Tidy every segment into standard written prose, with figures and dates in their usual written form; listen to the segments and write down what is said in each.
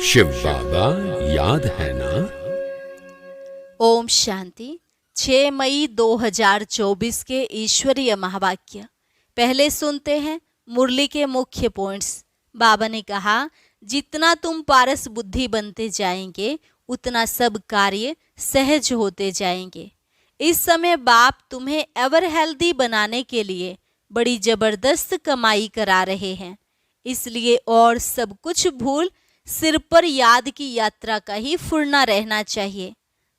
शिव बाबा याद है ना। ओम शांति। 6 मई 2024 के ईश्वरीय महावाक्य पहले सुनते हैं। मुरली के मुख्य पॉइंट्स। बाबा ने कहा, जितना तुम पारस बुद्धि बनते जाएंगे उतना सब कार्य सहज होते जाएंगे। इस समय बाप तुम्हें एवर हेल्दी बनाने के लिए बड़ी जबरदस्त कमाई करा रहे हैं, इसलिए और सब कुछ भूल सिर पर याद की यात्रा का ही फुरना रहना चाहिए।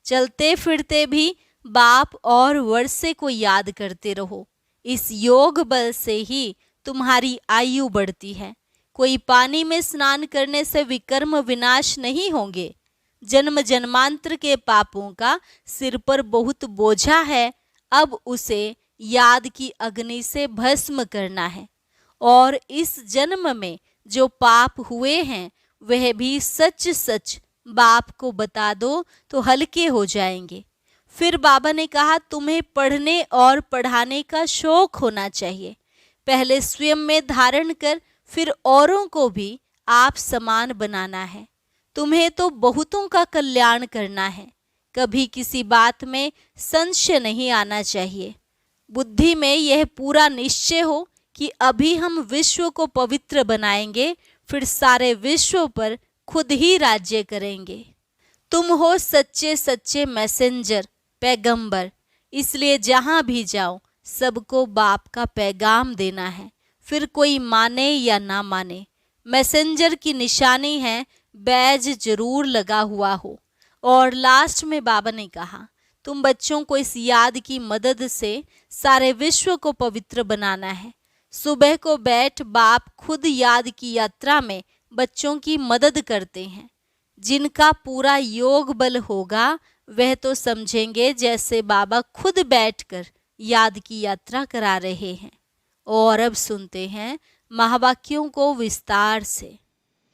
चलते फिरते भी बाप और वर्षे को याद करते रहो। इस योग बल से ही तुम्हारी आयु बढ़ती है। कोई पानी में स्नान करने से विकर्म विनाश नहीं होंगे। जन्म जन्मांतर के पापों का सिर पर बहुत बोझा है, अब उसे याद की अग्नि से भस्म करना है। और इस जन्म में जो पाप हुए हैं वह भी सच सच बाप को बता दो तो हल्के हो जाएंगे। फिर बाबा ने कहा, तुम्हें पढ़ने और पढ़ाने का शौक होना चाहिए। पहले स्वयं में धारण कर फिर औरों को भी आप समान बनाना है। तुम्हें तो बहुतों का कल्याण करना है। कभी किसी बात में संशय नहीं आना चाहिए। बुद्धि में यह पूरा निश्चय हो कि अभी हम विश्व को पवित्र बनाएंगे, फिर सारे विश्व पर खुद ही राज्य करेंगे। तुम हो सच्चे सच्चे मैसेंजर, पैगंबर, इसलिए जहां भी जाओ सबको बाप का पैगाम देना है, फिर कोई माने या ना माने। मैसेंजर की निशानी है बैज जरूर लगा हुआ हो। और लास्ट में बाबा ने कहा, तुम बच्चों को इस याद की मदद से सारे विश्व को पवित्र बनाना है। सुबह को बैठ बाप खुद याद की यात्रा में बच्चों की मदद करते हैं। जिनका पूरा योग बल होगा वह तो समझेंगे जैसे बाबा खुद बैठकर याद की यात्रा करा रहे हैं। और अब सुनते हैं महावाक्यों को विस्तार से।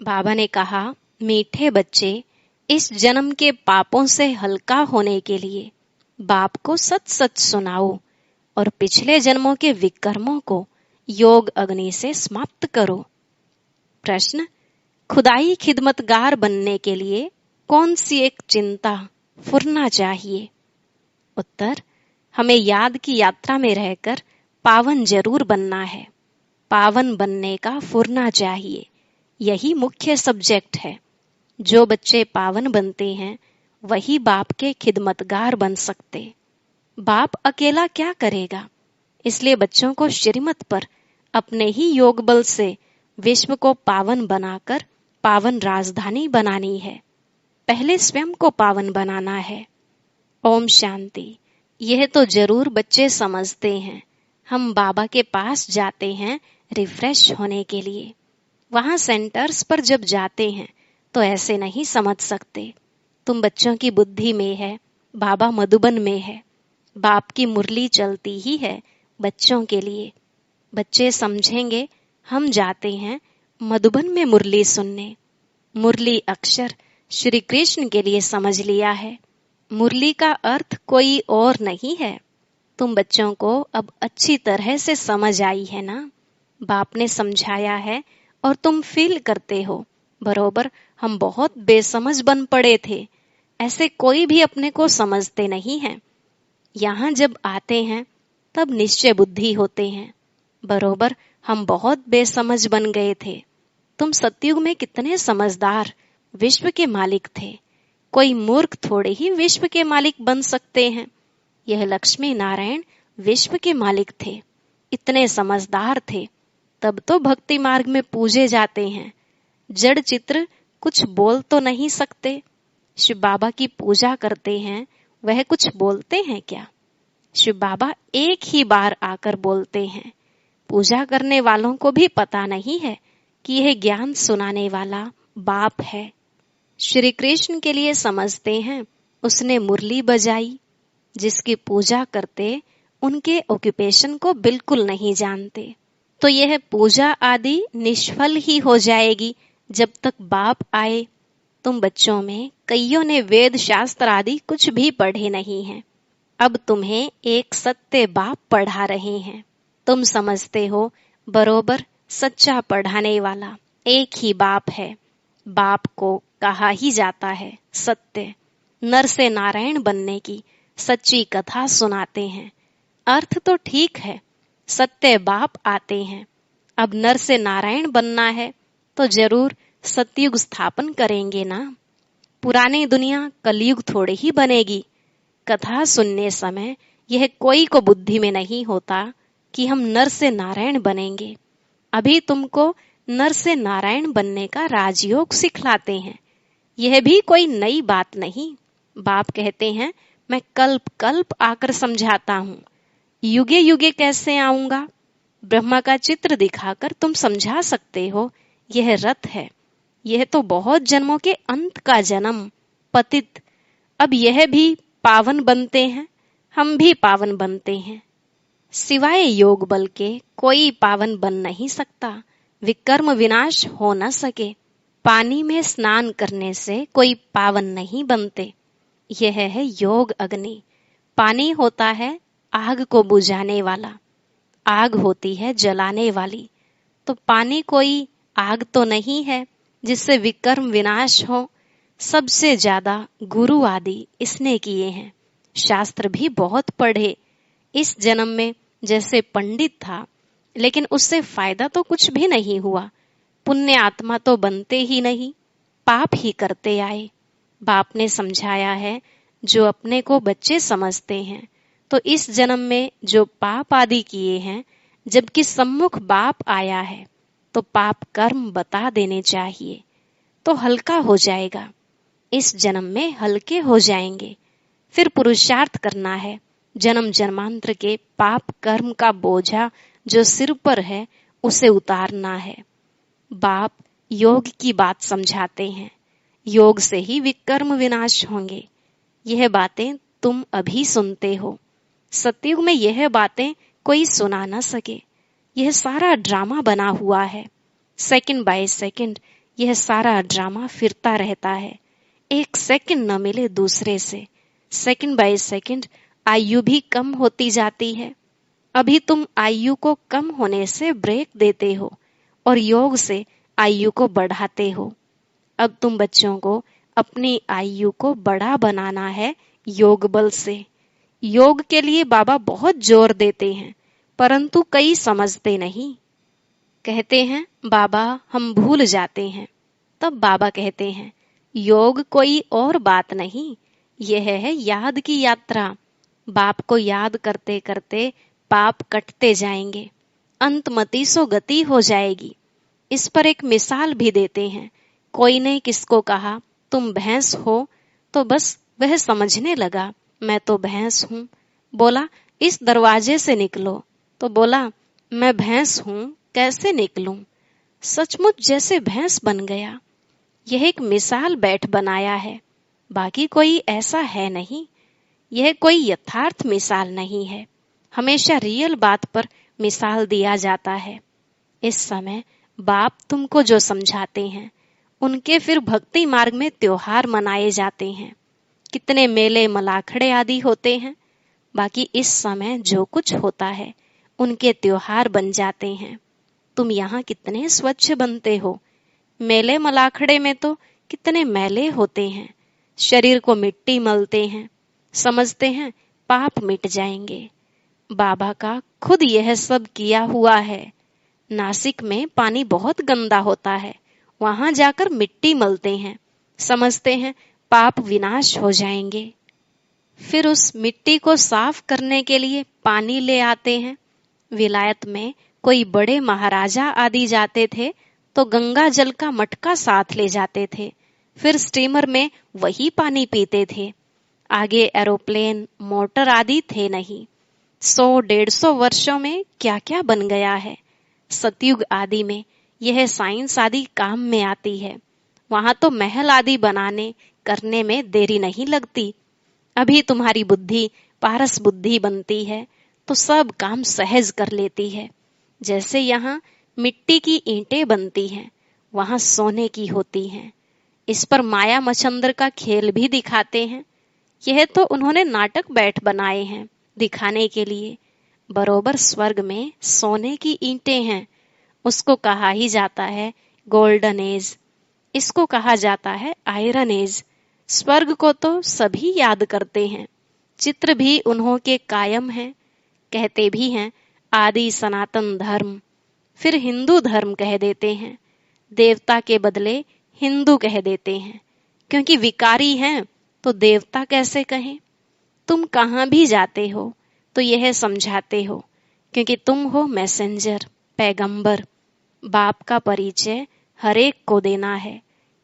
बाबा ने कहा, मीठे बच्चे, इस जन्म के पापों से हल्का होने के लिए बाप को सच सच सुनाओ और पिछले जन्मों के विकर्मों को योग अग्नि से समाप्त करो। प्रश्न, खुदाई खिदमतगार बनने के लिए कौन सी एक चिंता फुरना चाहिए? उत्तर, हमें याद की यात्रा में रहकर पावन जरूर बनना है। पावन बनने का फुरना चाहिए, यही मुख्य सब्जेक्ट है। जो बच्चे पावन बनते हैं वही बाप के खिदमतगार बन सकते। बाप अकेला क्या करेगा? इसलिए बच्चों को श्रीमत पर अपने ही योग बल से विश्व को पावन बनाकर पावन राजधानी बनानी है। पहले स्वयं को पावन बनाना है। ओम शांति। यह तो जरूर बच्चे समझते हैं। हम बाबा के पास जाते हैं रिफ्रेश होने के लिए। वहां सेंटर्स पर जब जाते हैं तो ऐसे नहीं समझ सकते। तुम बच्चों की बुद्धि में है, बाबा मधुबन में है। बाप की मुरली चलती ही है बच्चों के लिए। बच्चे समझेंगे हम जाते हैं मधुबन में मुरली सुनने। मुरली अक्षर श्री कृष्ण के लिए समझ लिया है। मुरली का अर्थ कोई और नहीं है। तुम बच्चों को अब अच्छी तरह से समझ आई है ना? बाप ने समझाया है और तुम फील करते हो बरोबर हम बहुत बेसमझ बन पड़े थे। ऐसे कोई भी अपने को समझते नहीं है। यहाँ जब आते हैं तब निश्चय बुद्धि होते हैं। बरोबर हम बहुत बेसमझ बन गए थे। तुम सतयुग में कितने समझदार विश्व के मालिक थे। कोई मूर्ख थोड़े ही विश्व के मालिक बन सकते हैं। यह लक्ष्मी नारायण विश्व के मालिक थे, इतने समझदार थे, तब तो भक्ति मार्ग में पूजे जाते हैं। जड़ चित्र कुछ बोल तो नहीं सकते। शिव बाबा की पूजा करते हैं, वह कुछ बोलते हैं क्या? शिव बाबा एक ही बार आकर बोलते हैं। पूजा करने वालों को भी पता नहीं है कि यह ज्ञान सुनाने वाला बाप है। श्री कृष्ण के लिए समझते हैं उसने मुरली बजाई। जिसकी पूजा करते उनके ऑक्यूपेशन को बिल्कुल नहीं जानते, तो यह पूजा आदि निष्फल ही हो जाएगी जब तक बाप आए। तुम बच्चों में कईयों ने वेद शास्त्र आदि कुछ भी पढ़े नहीं हैं। अब तुम्हें एक सत्य बाप पढ़ा रहे हैं। तुम समझते हो बरोबर सच्चा पढ़ाने वाला एक ही बाप है। बाप को कहा ही जाता है सत्य। नर से नारायण बनने की सच्ची कथा सुनाते हैं। अर्थ तो ठीक है, सत्य बाप आते हैं। अब नर से नारायण बनना है तो जरूर सतयुग स्थापन करेंगे ना। पुरानी दुनिया कलयुग थोड़े ही बनेगी। कथा सुनने समय यह कोई को बुद्धि में नहीं होता कि हम नर से नारायण बनेंगे। अभी तुमको नर से नारायण बनने का राजयोग सिखलाते हैं। यह भी कोई नई बात नहीं। बाप कहते हैं मैं कल्प कल्प आकर समझाता हूँ। युगे युगे कैसे आऊंगा? ब्रह्मा का चित्र दिखाकर तुम समझा सकते हो। यह रथ है। यह तो बहुत जन्मों के अंत का जन्म, पतित। अब यह भी पावन बनते हैं, हम भी पावन बनते हैं। सिवाय योग बल के कोई पावन बन नहीं सकता। विकर्म विनाश हो न सके। पानी में स्नान करने से कोई पावन नहीं बनते। यह है योग अग्नि। पानी होता है आग को बुझाने वाला, आग होती है जलाने वाली। तो पानी कोई आग तो नहीं है जिससे विकर्म विनाश हो। सबसे ज्यादा गुरु आदि इसने किए हैं। शास्त्र भी बहुत पढ़े। इस जन्म में जैसे पंडित था, लेकिन उससे फायदा तो कुछ भी नहीं हुआ। पुण्य आत्मा तो बनते ही नहीं, पाप ही करते आए। बाप ने समझाया है, जो अपने को बच्चे समझते हैं तो इस जन्म में जो पाप आदि किए हैं, जबकि सम्मुख बाप आया है तो पाप कर्म बता देने चाहिए तो हल्का हो जाएगा। इस जन्म में हल्के हो जाएंगे। फिर पुरुषार्थ करना है। जन्म जन्मांतर के पाप कर्म का बोझा जो सिर पर है उसे उतारना है। बाप योग की बात समझाते हैं। योग से ही विकर्म विनाश होंगे। यह बातें तुम अभी सुनते हो। सतयुग में यह बातें कोई सुना न सके। यह सारा ड्रामा बना हुआ है। सेकंड बाय सेकंड यह सारा ड्रामा फिरता रहता है। एक सेकंड न मिले दूसरे से। सेकंड बाय सेकंड आयु भी कम होती जाती है। अभी तुम आयु को कम होने से ब्रेक देते हो और योग से आयु को बढ़ाते हो। अब तुम बच्चों को अपनी आयु को बड़ा बनाना है योग बल से। योग के लिए बाबा बहुत जोर देते हैं, परंतु कई समझते नहीं। कहते हैं बाबा हम भूल जाते हैं। तब बाबा कहते हैं योग कोई और बात नहीं, यह है याद की यात्रा। बाप को याद करते करते पाप कटते जाएंगे। अंतमति सो गति हो जाएगी। इस पर एक मिसाल भी देते हैं। कोई ने किसको कहा तुम भैंस हो, तो बस वह समझने लगा मैं तो भैंस हूं। बोला इस दरवाजे से निकलो, तो बोला मैं भैंस हूं, कैसे निकलूं? सचमुच जैसे भैंस बन गया। यह एक मिसाल बैठ बनाया है, बाकी कोई ऐसा है नहीं। यह कोई यथार्थ मिसाल नहीं है। हमेशा रियल बात पर मिसाल दिया जाता है। इस समय बाप तुमको जो समझाते हैं, उनके फिर भक्ति मार्ग में त्योहार मनाए जाते हैं। कितने मेले मलाखड़े आदि होते हैं। बाकी इस समय जो कुछ होता है उनके त्योहार बन जाते हैं। तुम यहाँ कितने स्वच्छ बनते हो। मेले मलाखड़े में तो कितने मैले होते हैं। शरीर को मिट्टी मलते हैं, समझते हैं पाप मिट जाएंगे। बाबा का खुद यह सब किया हुआ है। नासिक में पानी बहुत गंदा होता है, वहां जाकर मिट्टी मलते हैं, समझते हैं पाप विनाश हो जाएंगे। फिर उस मिट्टी को साफ करने के लिए पानी ले आते हैं। विलायत में कोई बड़े महाराजा आदि जाते थे तो गंगा जल का मटका साथ ले जाते थे। फिर स्टीमर में वही पानी पीते थे। आगे एरोप्लेन मोटर आदि थे नहीं। 100-150 वर्षों में क्या क्या बन गया है। सतयुग आदि में यह साइंस आदि काम में आती है। वहां तो महल आदि बनाने करने में देरी नहीं लगती। अभी तुम्हारी बुद्धि पारस बुद्धि बनती है तो सब काम सहज कर लेती है। जैसे यहाँ मिट्टी की ईंटें बनती हैं, वहां सोने की होती हैं। इस पर माया मचंद्र का खेल भी दिखाते हैं। यह तो उन्होंने नाटक बैठ बनाए हैं दिखाने के लिए। बरोबर स्वर्ग में सोने की ईंटें हैं। उसको कहा ही जाता है गोल्डन एज। इसको कहा जाता है आयरन एज। स्वर्ग को तो सभी याद करते हैं, चित्र भी उन्हों के कायम है। कहते भी हैं आदि सनातन धर्म, फिर हिंदू धर्म कह देते हैं। देवता के बदले हिंदू कह देते हैं, क्योंकि विकारी हैं तो देवता कैसे कहें। तुम कहाँ भी जाते हो तो यह समझाते हो, क्योंकि तुम हो मैसेंजर, पैगंबर। बाप का परिचय हरेक को देना है।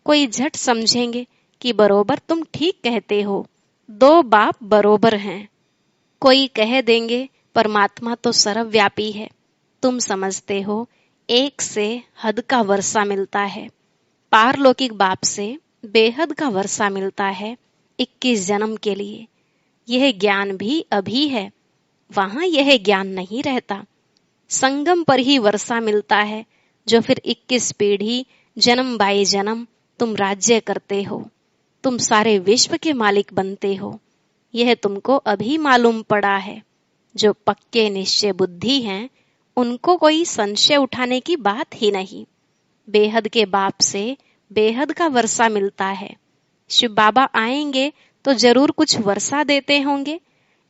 कोई झट समझेंगे कि बरोबर तुम ठीक कहते हो, दो बाप बरोबर हैं। कोई कह देंगे परमात्मा तो सर्वव्यापी है। तुम समझते हो एक से हद का वर्षा मिलता है, पारलौकिक बाप से बेहद का वर्षा मिलता है 21 जन्म के लिए। यह ज्ञान भी अभी है, वहां यह ज्ञान नहीं रहता। संगम पर ही वर्षा मिलता है, जो फिर 21 पीढ़ी जन्म बाई जन्म तुम राज्य करते हो, तुम सारे विश्व के मालिक बनते हो। यह तुमको अभी मालूम पड़ा है। जो पक्के निश्चय बुद्धि हैं, उनको कोई संशय उठाने की बात ही नहीं। बेहद के बाप से बेहद का वर्षा मिलता है। शिव बाबा आएंगे तो जरूर कुछ वर्षा देते होंगे,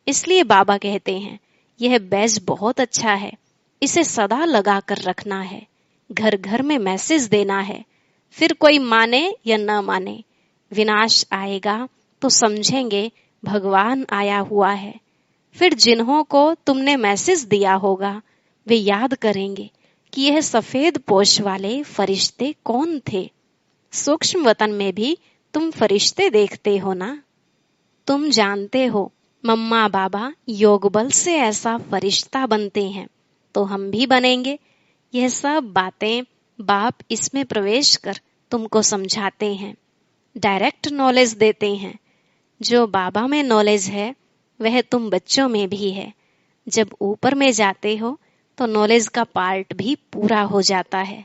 इसलिए बाबा कहते हैं यह बैज बहुत अच्छा है, इसे सदा लगा कर रखना है, घर घर में मैसेज देना है। फिर कोई माने या न माने, विनाश आएगा तो समझेंगे भगवान आया हुआ है। फिर जिन्हों को तुमने मैसेज दिया होगा वे याद करेंगे कि यह सफेद पोश वाले फरिश्ते कौन थे। सूक्ष्म वतन में भी तुम फरिश्ते देखते हो ना। तुम जानते हो मम्मा बाबा योग बल से ऐसा फरिश्ता बनते हैं, तो हम भी बनेंगे। यह सब बातें बाप इसमें प्रवेश कर तुमको समझाते हैं, डायरेक्ट नॉलेज देते हैं। जो बाबा में नॉलेज है वह तुम बच्चों में भी है। जब ऊपर में जाते हो तो नॉलेज का पार्ट भी पूरा हो जाता है।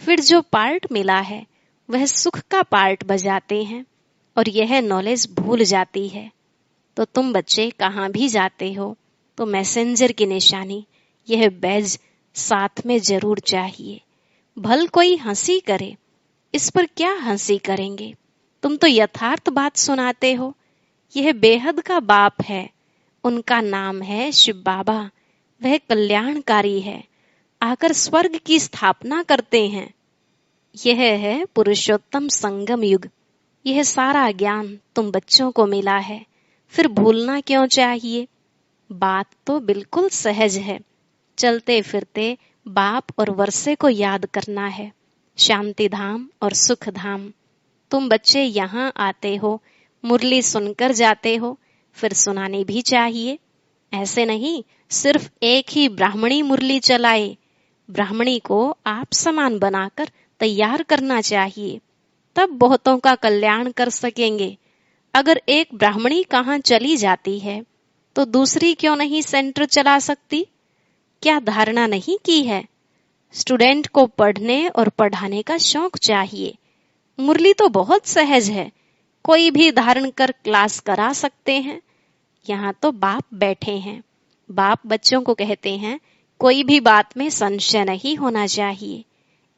फिर जो पार्ट मिला है वह सुख का पार्ट बजाते हैं और यह नॉलेज भूल जाती है। तो तुम बच्चे कहाँ भी जाते हो तो मैसेंजर की निशानी यह बैज साथ में जरूर चाहिए। भल कोई हंसी करे, इस पर क्या हंसी करेंगे, तुम तो यथार्थ बात सुनाते हो। यह बेहद का बाप है, उनका नाम है शिव बाबा। वह कल्याणकारी है, आकर स्वर्ग की स्थापना करते हैं। यह है पुरुषोत्तम संगम युग। यह सारा ज्ञान तुम बच्चों को मिला है, फिर भूलना क्यों चाहिए। बात तो बिल्कुल सहज है। चलते फिरते बाप और वर्षे को याद करना है, शांति धाम और सुख धाम। तुम बच्चे यहाँ आते हो, मुरली सुनकर जाते हो, फिर सुनानी भी चाहिए। ऐसे नहीं सिर्फ एक ही ब्राह्मणी मुरली चलाए। ब्राह्मणी को आप समान बनाकर तैयार करना चाहिए, तब बहुतों का कल्याण कर सकेंगे। अगर एक ब्राह्मणी कहाँ चली जाती है तो दूसरी क्यों नहीं सेंटर चला सकती। क्या धारणा नहीं की है। स्टूडेंट को पढ़ने और पढ़ाने का शौक चाहिए। मुरली तो बहुत सहज है, कोई भी धारण कर क्लास करा सकते हैं। यहाँ तो बाप बैठे हैं। बाप बच्चों को कहते हैं कोई भी बात में संशय नहीं होना चाहिए।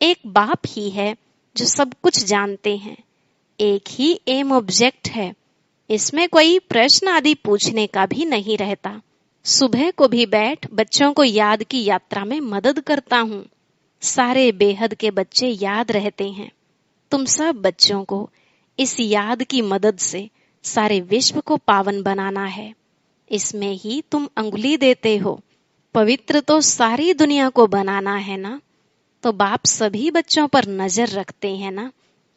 एक बाप ही है जो सब कुछ जानते हैं। एक ही एम ऑब्जेक्ट है, इसमें कोई प्रश्न आदि पूछने का भी नहीं रहता। सुबह को भी बैठ बच्चों को याद की यात्रा में मदद करता हूँ। सारे बेहद के बच्चे याद रहते हैं। तुम सब बच्चों को इस याद की मदद से सारे विश्व को पावन बनाना है। इसमें ही तुम अंगुली देते हो। पवित्र तो सारी दुनिया को बनाना है ना, तो बाप सभी बच्चों पर नजर रखते हैं ना।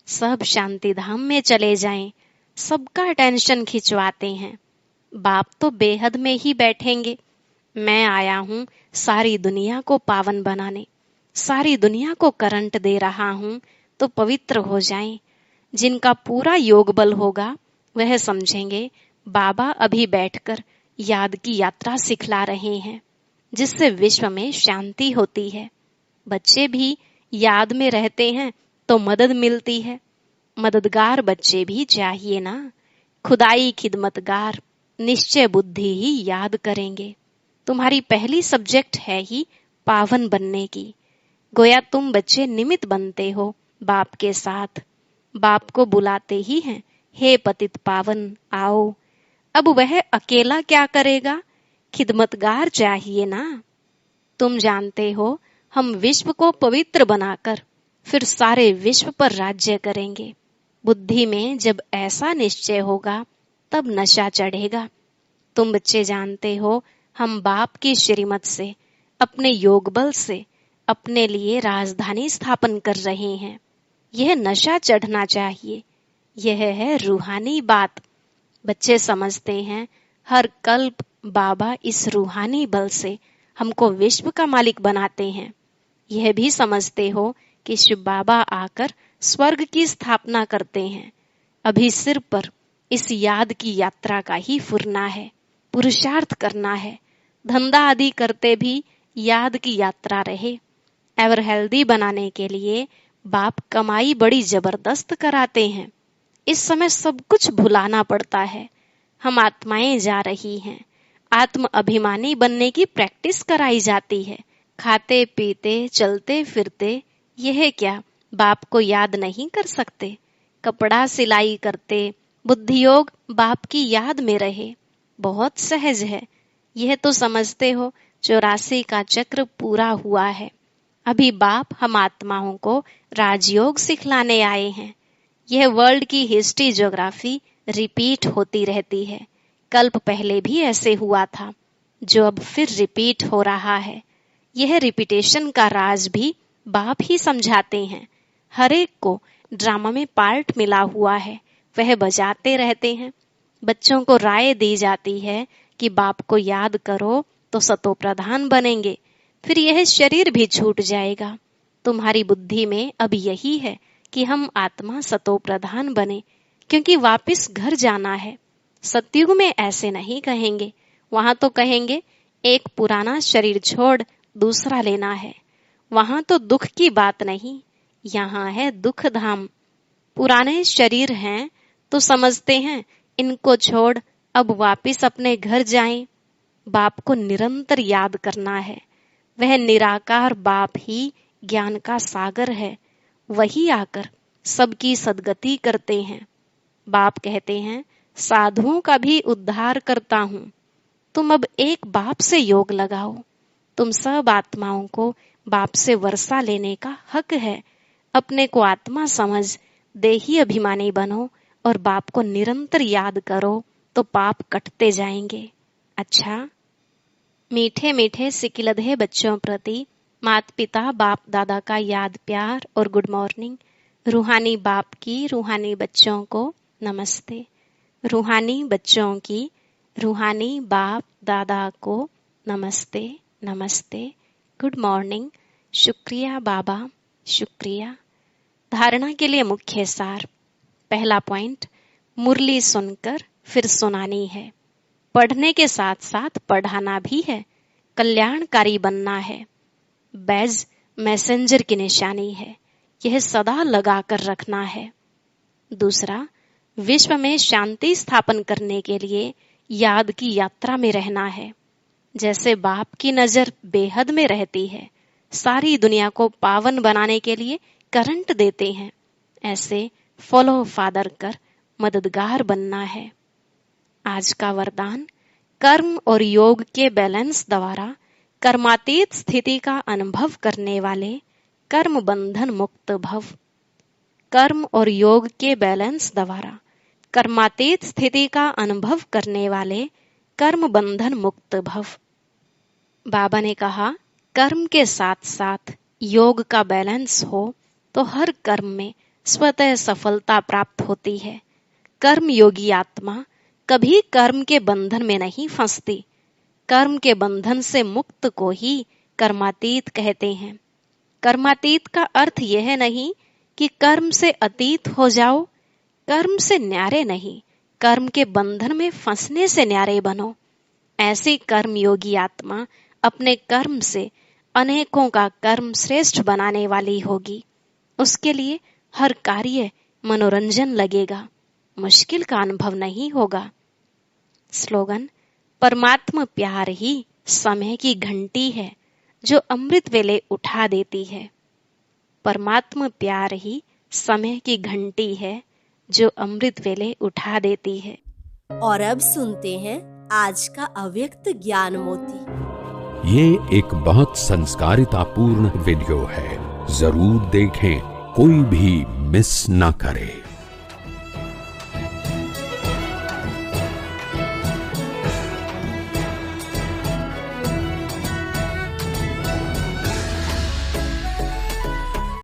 सब शांति धाम में चले जाएं, सबका टेंशन खिंचवाते हैं। बाप तो बेहद में ही बैठेंगे। मैं आया हूँ सारी दुनिया को पावन बनाने, सारी दुनिया को करंट दे रहा हूँ, तो पवित्र हो जाएं। जिनका पूरा योग बल होगा वह समझेंगे बाबा अभी बैठकर याद की यात्रा सिखला रहे हैं, जिससे विश्व में शांति होती है। बच्चे भी याद में रहते हैं तो मदद मिलती है। मददगार बच्चे भी चाहिए ना। खुदाई खिदमतगार निश्चय बुद्धि ही याद करेंगे। तुम्हारी पहली सब्जेक्ट है ही पावन बनने की। गोया तुम बच्चे निमित्त बनते हो बाप के साथ। बाप को बुलाते ही हैं, हे पतित पावन आओ। अब वह अकेला क्या करेगा, खिदमतगार चाहिए ना। तुम जानते हो हम विश्व को पवित्र बनाकर फिर सारे विश्व पर राज्य करेंगे। बुद्धि में जब ऐसा निश्चय होगा तब नशा चढ़ेगा। तुम बच्चे जानते हो हम बाप की श्रीमत से अपने योग बल से अपने लिए राजधानी स्थापन कर रहे हैं। यह नशा चढ़ना चाहिए, यह है रूहानी बात। बच्चे समझते हैं हर कल्प बाबा इस रूहानी बल से हमको विश्व का मालिक बनाते हैं। यह भी समझते हो कि शिव बाबा आकर स्वर्ग की स्थापना करते हैं। अभी सिर पर इस याद की यात्रा का ही फुरना है, पुरुषार्थ करना है। धंधा आदि करते भी याद की यात्रा रहे। एवर हेल्दी बनाने के लिए बाप कमाई बड़ी जबरदस्त कराते हैं। इस समय सब कुछ भुलाना पड़ता है। हम आत्माएं जा रही हैं, आत्म अभिमानी बनने की प्रैक्टिस कराई जाती है। खाते पीते चलते फिरते यह क्या बाप को याद नहीं कर सकते। कपड़ा सिलाई करते बुद्धियोग बाप की याद में रहे, बहुत सहज है। यह तो समझते हो 84 का चक्र पूरा हुआ है। अभी बाप हम आत्माओं को राजयोग सिखलाने आए हैं। यह वर्ल्ड की हिस्ट्री ज्योग्राफी रिपीट होती रहती है। कल्प पहले भी ऐसे हुआ था, जो अब फिर रिपीट हो रहा है। यह रिपीटेशन का राज भी बाप ही समझाते हैं। हर एक को ड्रामा में पार्ट मिला हुआ है, वह बजाते रहते हैं। बच्चों को राय दी जाती है कि बाप को याद करो तो सतो प्रधान बनेंगे, फिर यह शरीर भी छूट जाएगा। तुम्हारी बुद्धि में अब यही है कि हम आत्मा सतो प्रधान बने, क्योंकि वापस घर जाना है। सतयुग में ऐसे नहीं कहेंगे, वहां तो कहेंगे एक पुराना शरीर छोड़ दूसरा लेना है। वहां तो दुख की बात नहीं, यहाँ है दुख धाम। पुराने शरीर हैं तो समझते हैं इनको छोड़ अब वापिस अपने घर जाएं। बाप को निरंतर याद करना है। वह निराकार बाप ही ज्ञान का सागर है, वही आकर सबकी सदगति करते हैं। बाप कहते हैं साधुओं का भी उद्धार करता हूं। तुम अब एक बाप से योग लगाओ। तुम सब आत्माओं को बाप से वर्षा लेने का हक है। अपने को आत्मा समझ देही अभिमानी बनो और बाप को निरंतर याद करो तो पाप कटते जाएंगे। अच्छा, मीठे मीठे सिकिलधे बच्चों प्रति माता पिता बाप दादा का याद प्यार और गुड मॉर्निंग। रूहानी बाप की रूहानी बच्चों को नमस्ते। रूहानी बच्चों की रूहानी बाप दादा को नमस्ते नमस्ते, गुड मॉर्निंग। शुक्रिया बाबा, शुक्रिया। धारणा के लिए मुख्य सार। पहला पॉइंट, मुरली सुनकर फिर सुनानी है। पढ़ने के साथ साथ पढ़ाना भी है। कल्याणकारी बनना है। बैज मैसेंजर की निशानी है, यह सदा लगा कर रखना है। दूसरा, विश्व में शांति स्थापन करने के लिए याद की यात्रा में रहना है। जैसे बाप की नजर बेहद में रहती है, सारी दुनिया को पावन बनाने के लिए करंट देते हैं, ऐसे फॉलो फादर कर मददगार बनना है। आज का वरदान, कर्म और योग के बैलेंस द्वारा कर्मातीत स्थिति का अनुभव करने वाले कर्म बंधन मुक्त भव। कर्म और योग के बैलेंस द्वारा कर्मातीत स्थिति का अनुभव करने वाले कर्म बंधन मुक्त भव। बाबा ने कहा, कर्म के साथ साथ योग का बैलेंस हो तो हर कर्म में स्वतः सफलता प्राप्त होती है। कर्म योगी आत्मा कभी कर्म के बंधन में नहीं फंसती। कर्म के बंधन से मुक्त को ही कर्मातीत कहते हैं। कर्मातीत का अर्थ यह नहीं कि कर्म से अतीत हो जाओ, कर्म से न्यारे नहीं, कर्म के बंधन में फंसने से न्यारे बनो। ऐसी कर्म योगी आत्मा अपने कर्म से अनेकों का कर्म श्रेष्ठ बनाने वाली होगी। उसके लिए हर कार्य मनोरंजन लगेगा, मुश्किल का अनुभव नहीं होगा। स्लोगन, परमात्मा प्यार ही समय की घंटी है जो अमृत वेले उठा देती है। परमात्मा प्यार ही समय की घंटी है जो अमृत वेले उठा देती है। और अब सुनते हैं आज का अव्यक्त ज्ञान मोती। ये एक बहुत संस्कारितापूर्ण वीडियो है, जरूर देखें, कोई भी मिस ना करे।